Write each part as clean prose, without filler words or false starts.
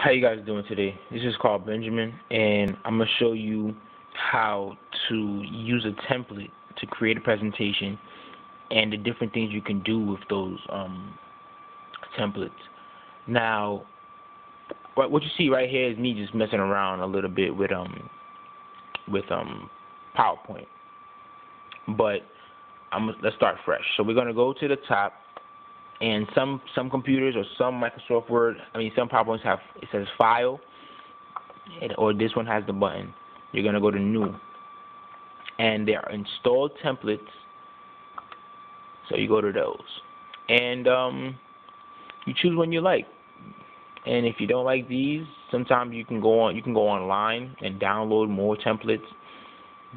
How you guys doing today? This is called Benjamin, and I'm gonna show you how to use a template to create a presentation and the different things you can do with those templates. Now, what you see right here is me just messing around a little bit with PowerPoint, but let's start fresh. So we're gonna go to the top. And some computers or some Microsoft Word, some PowerPoints have, it says File, or this one has the button. You're going to go to New. And there are installed templates, so you go to those. And you choose one you like. And if you don't like these, sometimes you can go online and download more templates.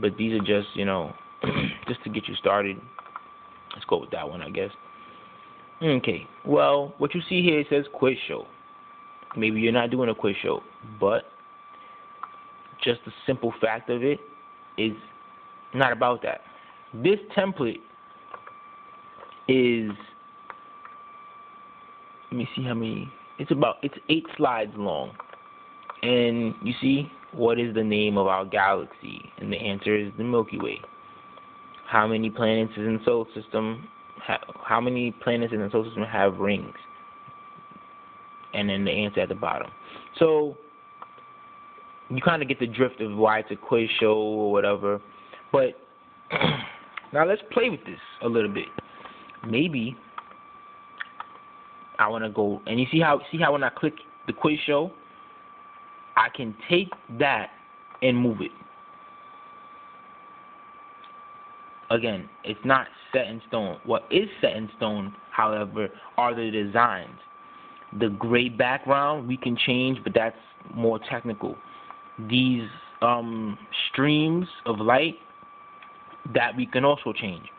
But these are just, just to get you started. Let's go with that one, I guess. Okay, well, what you see here, it says quiz show. Maybe you're not doing a quiz show, but just the simple fact of it is not about that. This template is, let me see how many, it's 8 slides long. And you see, what is the name of our galaxy? And the answer is the Milky Way. How many planets is in the solar system? How many planets in the solar system have rings? And then the answer at the bottom. So you kind of get the drift of why it's a quiz show or whatever. But now let's play with this a little bit. Maybe I want to go, and you see how when I click the quiz show, I can take that and move it. Again, it's not set in stone. What is set in stone, however, are the designs. The gray background we can change, but that's more technical. These streams of light, that we can also change.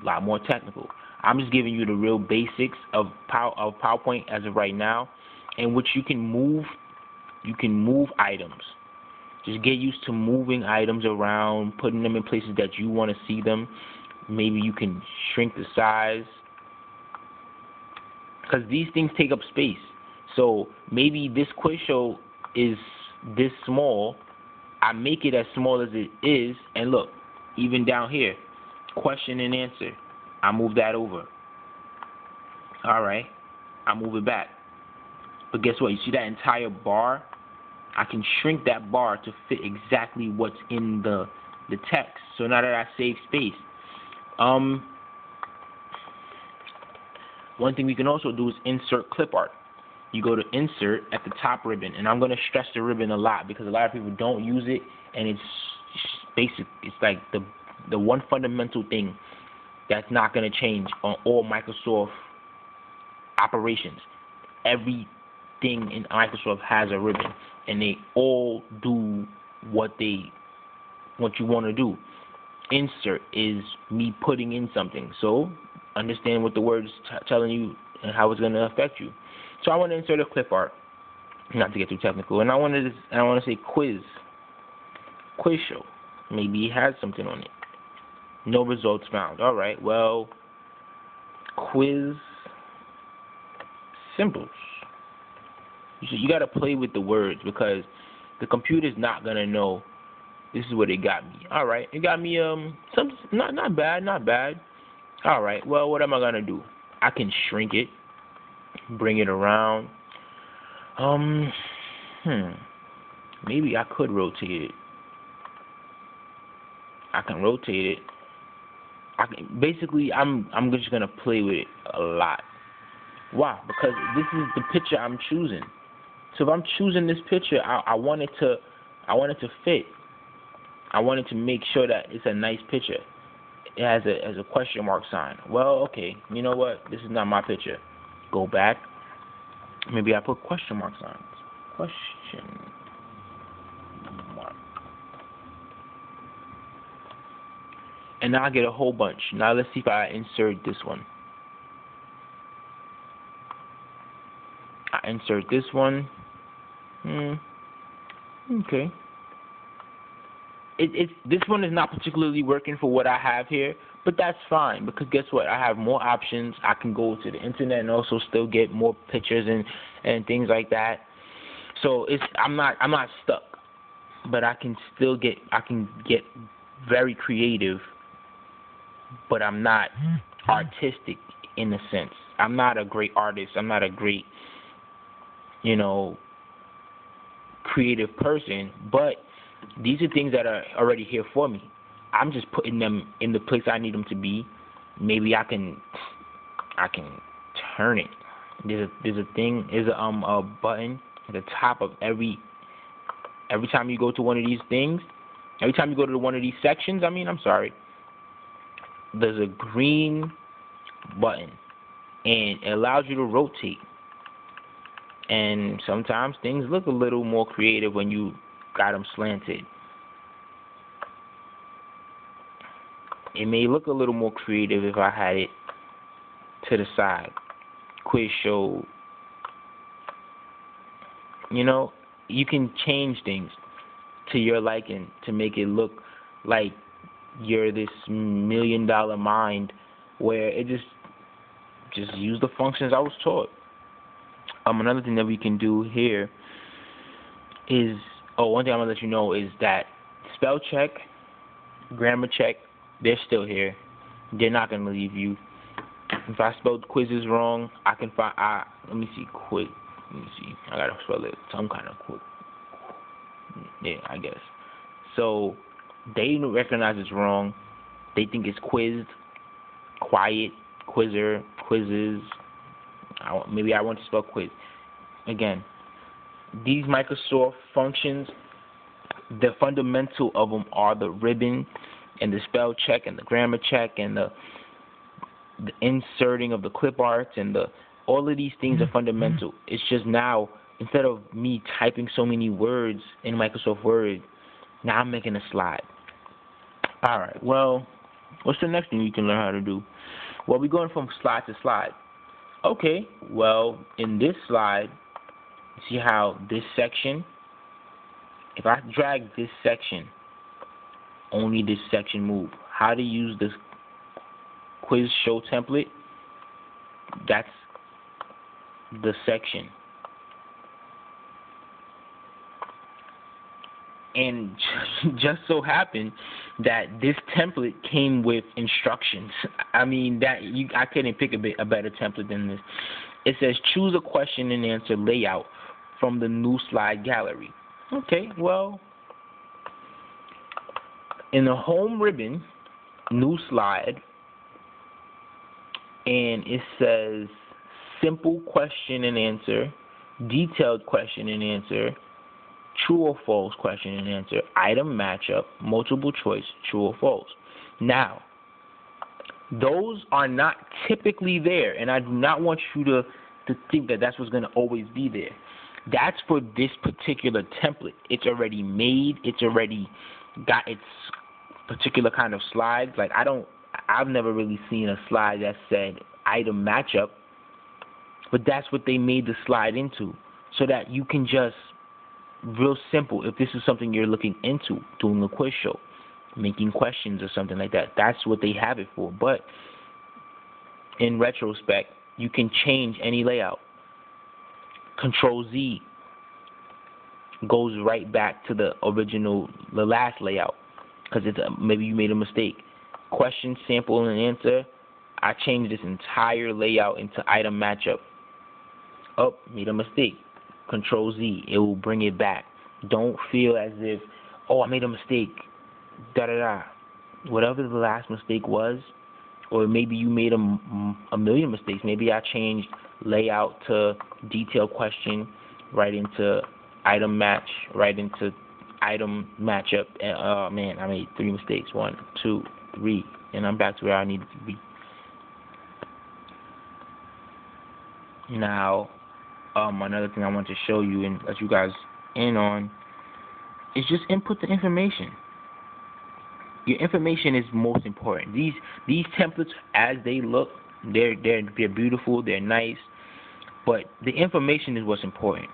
A lot more technical. I'm just giving you the real basics of PowerPoint as of right now, in which you can move items. Just get used to moving items around, putting them in places that you want to see them. Maybe you can shrink the size, because these things take up space. So maybe this quiz show is this small. I make it as small as it is, and look, even down here, question and answer, I move that over. All right, I move it back. But guess what? You see that entire bar? I can shrink that bar to fit exactly what's in the text. So now that I save space. One thing we can also do is insert clip art. You go to insert at the top ribbon, and I'm going to stress the ribbon a lot because a lot of people don't use it, and it's basic. It's like the one fundamental thing that's not going to change on all Microsoft operations. Everything in Microsoft has a ribbon, and they all do what you want to do. Insert is me putting in something, so understand what the word is telling you and how it's going to affect you. So I want to insert a clip art, not to get too technical, and I want to say quiz show. Maybe it has something on it. No results found. All right, well, quiz symbols. You got to play with the words, because the computer's not going to know this is what it got me. All right, it got me something not bad. All right, well, what am I going to do? I can shrink it, bring it around. Maybe I could rotate it. I can rotate it. Basically, I'm just going to play with it a lot. Why? Because this is the picture I'm choosing. So if I'm choosing this picture, I want it to fit. I want it to make sure that it's a nice picture. It has a question mark sign. Well, okay, you know what? This is not my picture. Go back. Maybe I put question mark signs. Question mark. And now I get a whole bunch. Now let's see if I insert this one. I insert this one. Okay. This one is not particularly working for what I have here, but that's fine, because guess what? I have more options. I can go to the internet and also still get more pictures and things like that. So I'm not stuck, but I can get very creative, but I'm not artistic in a sense. I'm not a great artist. I'm not a great, you know, creative person, but these are things that are already here for me. I'm just putting them in the place I need them to be. Maybe I can turn it. There's a button at the top of every time you go to one of these things, every time you go to one of these sections, I'm sorry, there's a green button and it allows you to rotate. And sometimes things look a little more creative when you got them slanted. It may look a little more creative if I had it to the side. Quiz show. You know, you can change things to your liking to make it look like you're this $1,000,000 mind where it just use the functions I was taught. Another thing that we can do here is, one thing I'm gonna let you know is that spell check, grammar check, they're still here. They're not gonna leave you. If I spelled quizzes wrong, I can find. Let me see, quick. Let me see. I gotta spell it some kind of quick. Yeah, I guess. So they recognize it's wrong. They think it's quizzed, quiet, quizzer, quizzes. Maybe I want to spell quiz. Again, these Microsoft functions, the fundamental of them are the ribbon and the spell check and the grammar check and the inserting of the clip arts and all of these things are fundamental. It's just now, instead of me typing so many words in Microsoft Word, now I'm making a slide. Alright, well, what's the next thing you can learn how to do? Well, we're going from slide to slide. Okay, well, in this slide, see how this section, if I drag this section, only this section move. How to use this quiz show template, that's the section. And just so happened that this template came with instructions. I couldn't pick a better template than this. It says choose a question and answer layout from the new slide gallery. Okay, well, in the home ribbon, new slide, and it says simple question and answer, detailed question and answer, true or false question and answer, item matchup, multiple choice, true or false. Now, those are not typically there, and I do not want you to think that that's what's going to always be there. That's for this particular template. It's already made. It's already got its particular kind of slides. Like I've never really seen a slide that said item matchup, but that's what they made the slide into, so that you can just real simple. If this is something you're looking into, doing a quiz show, making questions or something like that, that's what they have it for. But in retrospect, you can change any layout. Control Z goes right back to the last layout, because maybe you made a mistake. Question, sample, and answer. I changed this entire layout into item matchup. Oh, made a mistake. Control Z, it will bring it back. Don't feel as if, I made a mistake. Whatever the last mistake was, or maybe you made a million mistakes. Maybe I changed layout to detailed question, right into item match, right into item matchup. And I made 3 mistakes. 1, 2, 3, and I'm back to where I needed to be. Now, another thing I want to show you and let you guys in on is just input the information. Your information is most important. These templates, as they look, they're beautiful, they're nice, but the information is what's important.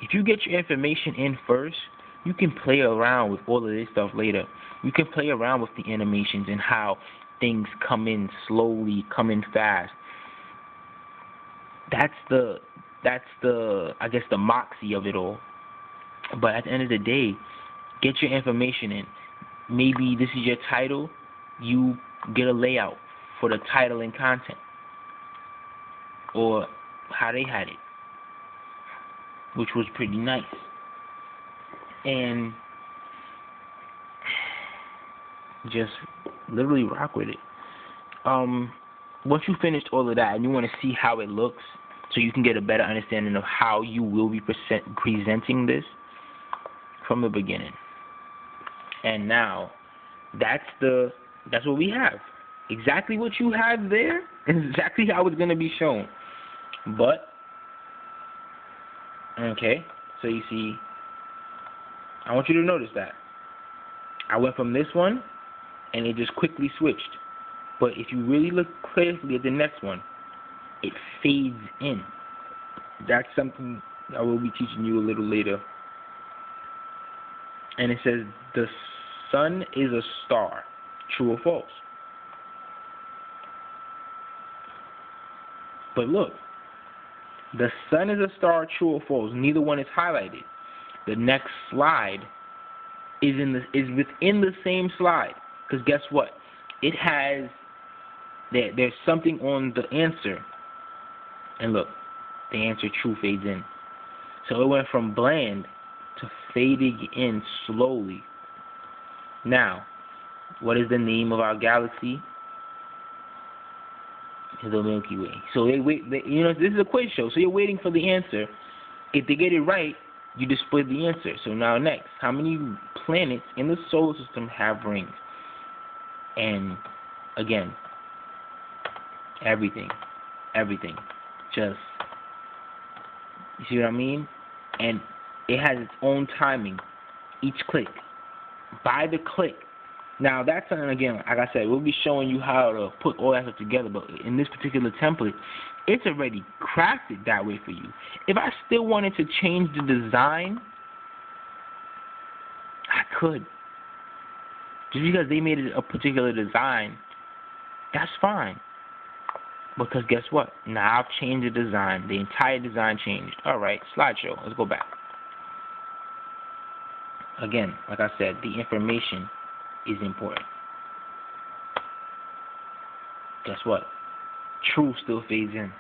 If you get your information in first, you can play around with all of this stuff later. You can play around with the animations and how things come in slowly, come in fast. That's the I guess the moxie of it all. But at the end of the day, get your information in. Maybe this is your title. You get a layout for the title and content, or how they had it, which was pretty nice. And just literally rock with it. Once you finished all of that and you want to see how it looks, so you can get a better understanding of how you will be presenting this from the beginning. And now, that's what we have. Exactly what you have there is exactly how it's going to be shown. But, okay, so you see, I want you to notice that. I went from this one, and it just quickly switched. But if you really look closely at the next one, it fades in. That's something I will be teaching you a little later. And it says, the sun is a star. True or false? But look, the sun is a star. True or false? Neither one is highlighted. The next slide is within the same slide. Because guess what? It has there's something on the answer. And look, the answer true fades in. So it went from bland to fading in slowly. Now, what is the name of our galaxy? The Milky Way. So this is a quiz show, so you're waiting for the answer. If they get it right, you display the answer. So now next, how many planets in the solar system have rings? And again, everything. Just, you see what I mean? And it has its own timing. Each click. By the click. Now that's something, again, like I said, we'll be showing you how to put all that stuff together, but in this particular template, it's already crafted that way for you. If I still wanted to change the design, I could. Just because they made it a particular design, that's fine. Because guess what? Now I've changed the design. The entire design changed. Alright, slideshow. Let's go back. Again, like I said, the information is important. Guess what? True still fades in.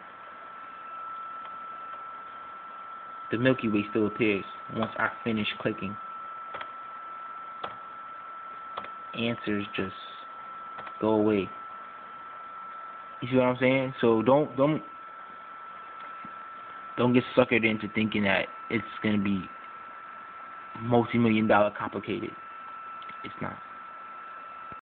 The Milky Way still appears once I finish clicking. Answers just go away. You see what I'm saying? So don't get suckered into thinking that it's gonna be multi-million-dollar complicated. It's not.